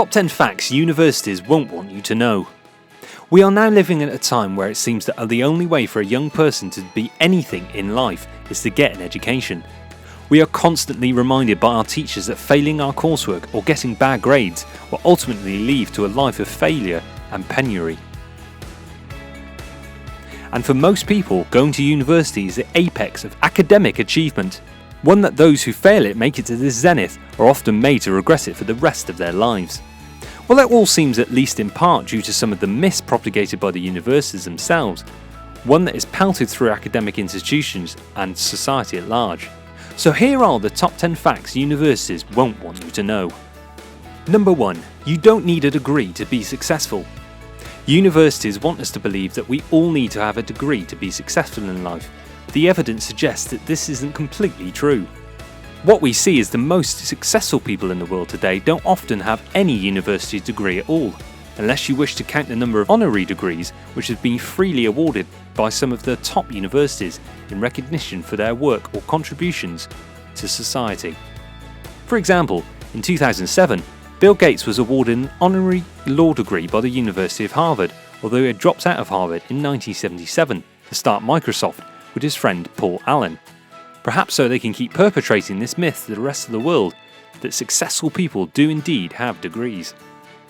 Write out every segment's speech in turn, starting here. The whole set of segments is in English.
Top 10 facts universities won't want you to know. We are now living at a time where it seems that the only way for a young person to be anything in life is to get an education. We are constantly reminded by our teachers that failing our coursework or getting bad grades will ultimately lead to a life of failure and penury. And for most people, going to university is the apex of academic achievement, one that those who fail it make it to the zenith are often made to regret it for the rest of their lives. Well, that all seems at least in part due to some of the myths propagated by the universities themselves, one that is pelted through academic institutions and society at large. So here are the top 10 facts universities won't want you to know. Number 1. You don't need a degree to be successful. Universities want us to believe that we all need to have a degree to be successful in life. The evidence suggests that this isn't completely true. What we see is the most successful people in the world today don't often have any university degree at all, unless you wish to count the number of honorary degrees which have been freely awarded by some of the top universities in recognition for their work or contributions to society. For example, in 2007, Bill Gates was awarded an honorary law degree by the University of Harvard, although he had dropped out of Harvard in 1977 to start Microsoft with his friend Paul Allen. Perhaps so they can keep perpetrating this myth to the rest of the world that successful people do indeed have degrees.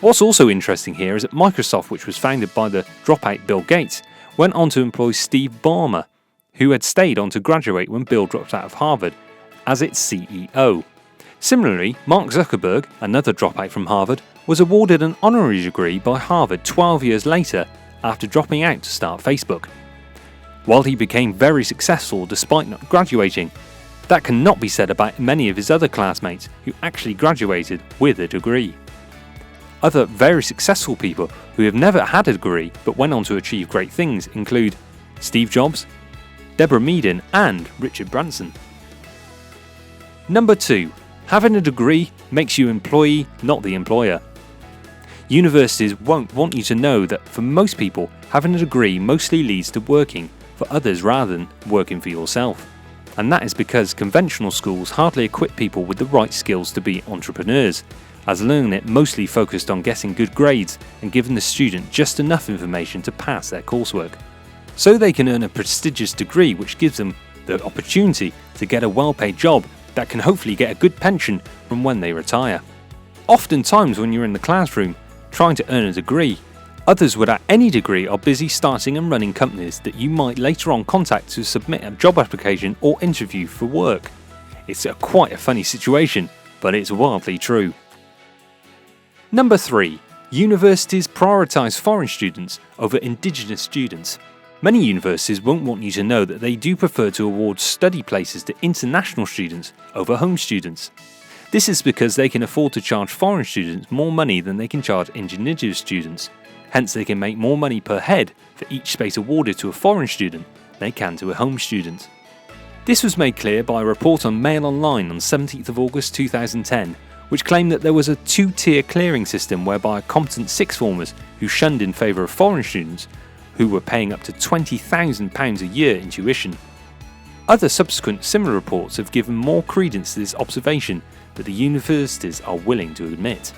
What's also interesting here is that Microsoft, which was founded by the dropout Bill Gates, went on to employ Steve Ballmer, who had stayed on to graduate when Bill dropped out of Harvard, as its CEO. Similarly, Mark Zuckerberg, another dropout from Harvard, was awarded an honorary degree by Harvard 12 years later after dropping out to start Facebook. While he became very successful despite not graduating, that cannot be said about many of his other classmates who actually graduated with a degree. Other very successful people who have never had a degree but went on to achieve great things include Steve Jobs, Deborah Meaden and Richard Branson. Number 2. Having a degree makes you employee, not the employer. Universities won't want you to know that for most people, having a degree mostly leads to working for others rather than working for yourself. And that is because conventional schools hardly equip people with the right skills to be entrepreneurs, as learning it mostly focused on getting good grades and giving the student just enough information to pass their coursework. So they can earn a prestigious degree which gives them the opportunity to get a well-paid job that can hopefully get a good pension from when they retire. Oftentimes when you're in the classroom trying to earn a degree, others without any degree are busy starting and running companies that you might later on contact to submit a job application or interview for work. It's quite a funny situation, but it's wildly true. Number 3. Universities prioritise foreign students over indigenous students. Many universities won't want you to know that they do prefer to award study places to international students over home students. This is because they can afford to charge foreign students more money than they can charge indigenous students. Hence they can make more money per head for each space awarded to a foreign student than they can to a home student. This was made clear by a report on Mail Online on 17th of August 2010, which claimed that there was a two-tier clearing system whereby competent sixth formers who shunned in favour of foreign students who were paying up to £20,000 a year in tuition. Other subsequent similar reports have given more credence to this observation that the universities are willing to admit.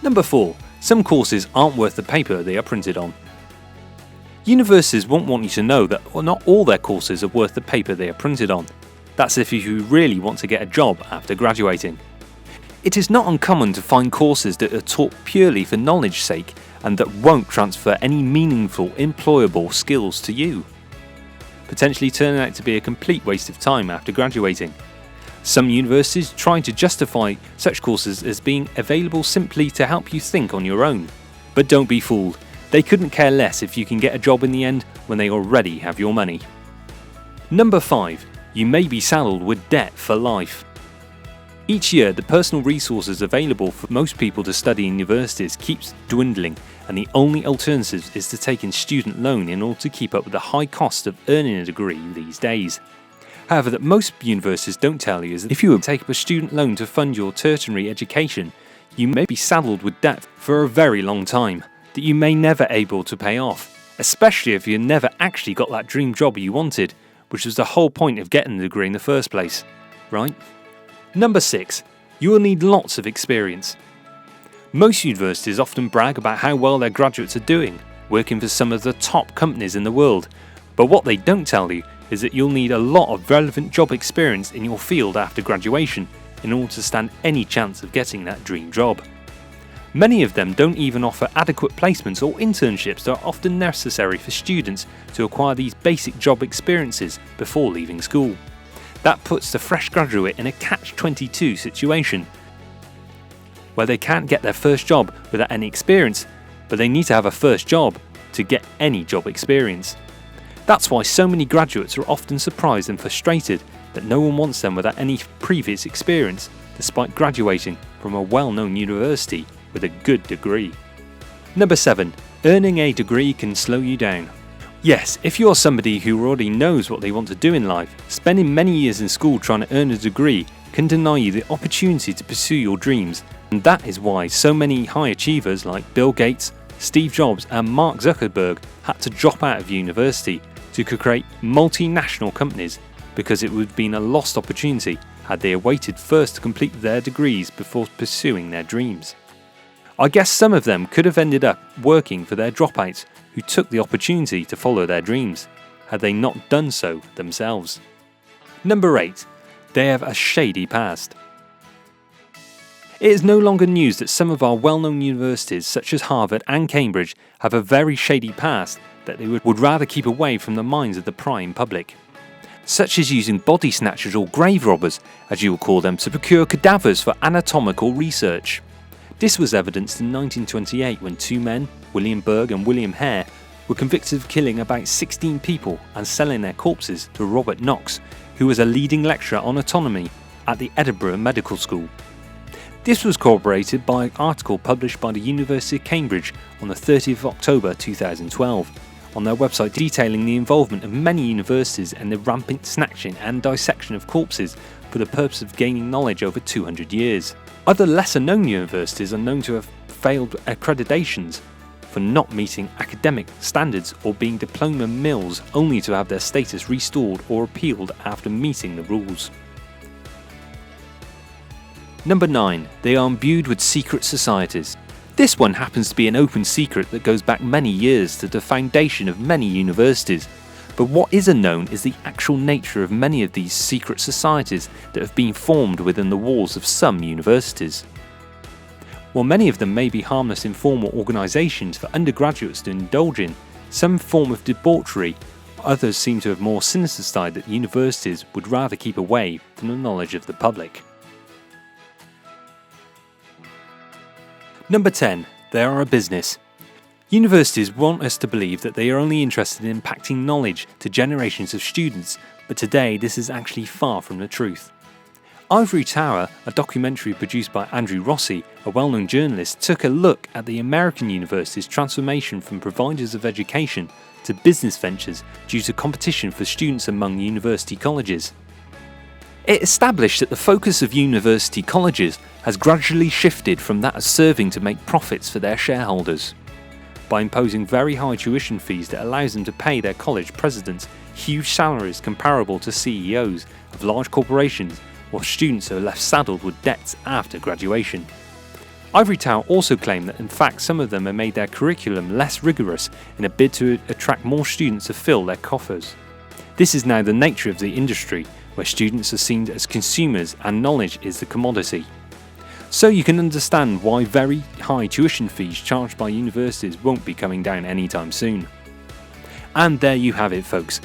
Number 4. Some courses aren't worth the paper they are printed on. Universities won't want you to know that not all their courses are worth the paper they are printed on. That's if you really want to get a job after graduating. It is not uncommon to find courses that are taught purely for knowledge's sake and that won't transfer any meaningful, employable skills to you, potentially turning out to be a complete waste of time after graduating. Some universities try to justify such courses as being available simply to help you think on your own. But don't be fooled, they couldn't care less if you can get a job in the end when they already have your money. Number 5. You may be saddled with debt for life. Each year, the personal resources available for most people to study in universities keeps dwindling, and the only alternative is to take in student loan in order to keep up with the high cost of earning a degree these days. However, that most universities don't tell you is that if you take up a student loan to fund your tertiary education, you may be saddled with debt for a very long time that you may never able to pay off, especially if you never actually got that dream job you wanted, which was the whole point of getting the degree in the first place, right? Number 6. You will need lots of experience. Most universities often brag about how well their graduates are doing, working for some of the top companies in the world, but what they don't tell you is that you'll need a lot of relevant job experience in your field after graduation in order to stand any chance of getting that dream job. Many of them don't even offer adequate placements or internships that are often necessary for students to acquire these basic job experiences before leaving school. That puts the fresh graduate in a catch-22 situation, where they can't get their first job without any experience, but they need to have a first job to get any job experience. That's why so many graduates are often surprised and frustrated that no one wants them without any previous experience, despite graduating from a well-known university with a good degree. Number 7. Earning a degree can slow you down. Yes, if you're somebody who already knows what they want to do in life, spending many years in school trying to earn a degree can deny you the opportunity to pursue your dreams, and that is why so many high achievers like Bill Gates, Steve Jobs and Mark Zuckerberg had to drop out of university to create multinational companies, because it would have been a lost opportunity had they waited first to complete their degrees before pursuing their dreams. I guess some of them could have ended up working for their dropouts who took the opportunity to follow their dreams, had they not done so themselves. Number 8. They have a shady past. It is no longer news that some of our well-known universities such as Harvard and Cambridge have a very shady past that they would rather keep away from the minds of the prying public, such as using body snatchers or grave robbers, as you will call them, to procure cadavers for anatomical research. This was evidenced in 1928 when two men, William Berg and William Hare, were convicted of killing about 16 people and selling their corpses to Robert Knox, who was a leading lecturer on anatomy at the Edinburgh Medical School. This was corroborated by an article published by the University of Cambridge on the 30th of October 2012 on their website, detailing the involvement of many universities in the rampant snatching and dissection of corpses for the purpose of gaining knowledge over 200 years. Other lesser-known universities are known to have failed accreditations for not meeting academic standards or being diploma mills, only to have their status restored or appealed after meeting the rules. Number 9. They are imbued with secret societies. This one happens to be an open secret that goes back many years to the foundation of many universities. But what is unknown is the actual nature of many of these secret societies that have been formed within the walls of some universities. While many of them may be harmless informal organisations for undergraduates to indulge in some form of debauchery, others seem to have more sinister side that universities would rather keep away from the knowledge of the public. Number 10. They are a business. Universities want us to believe that they are only interested in impacting knowledge to generations of students, but today this is actually far from the truth. Ivory Tower, a documentary produced by Andrew Rossi, a well-known journalist, took a look at the American universities' transformation from providers of education to business ventures due to competition for students among university colleges. It established that the focus of university colleges has gradually shifted from that of serving to make profits for their shareholders, by imposing very high tuition fees that allows them to pay their college presidents huge salaries comparable to CEOs of large corporations, while students are left saddled with debts after graduation. Ivory Tower also claimed that in fact some of them have made their curriculum less rigorous in a bid to attract more students to fill their coffers. This is now the nature of the industry, where students are seen as consumers and knowledge is the commodity. So you can understand why very high tuition fees charged by universities won't be coming down anytime soon. And there you have it, folks.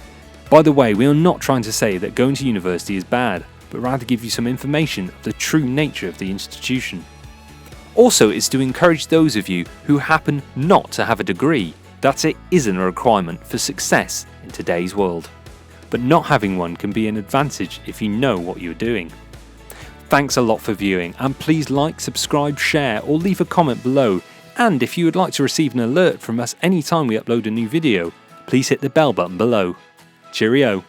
By the way, we are not trying to say that going to university is bad, but rather give you some information of the true nature of the institution. Also, it's to encourage those of you who happen not to have a degree that it isn't a requirement for success in today's world. But not having one can be an advantage if you know what you're doing. Thanks a lot for viewing, and please like, subscribe, share or leave a comment below, and if you would like to receive an alert from us anytime we upload a new video, please hit the bell button below. Cheerio!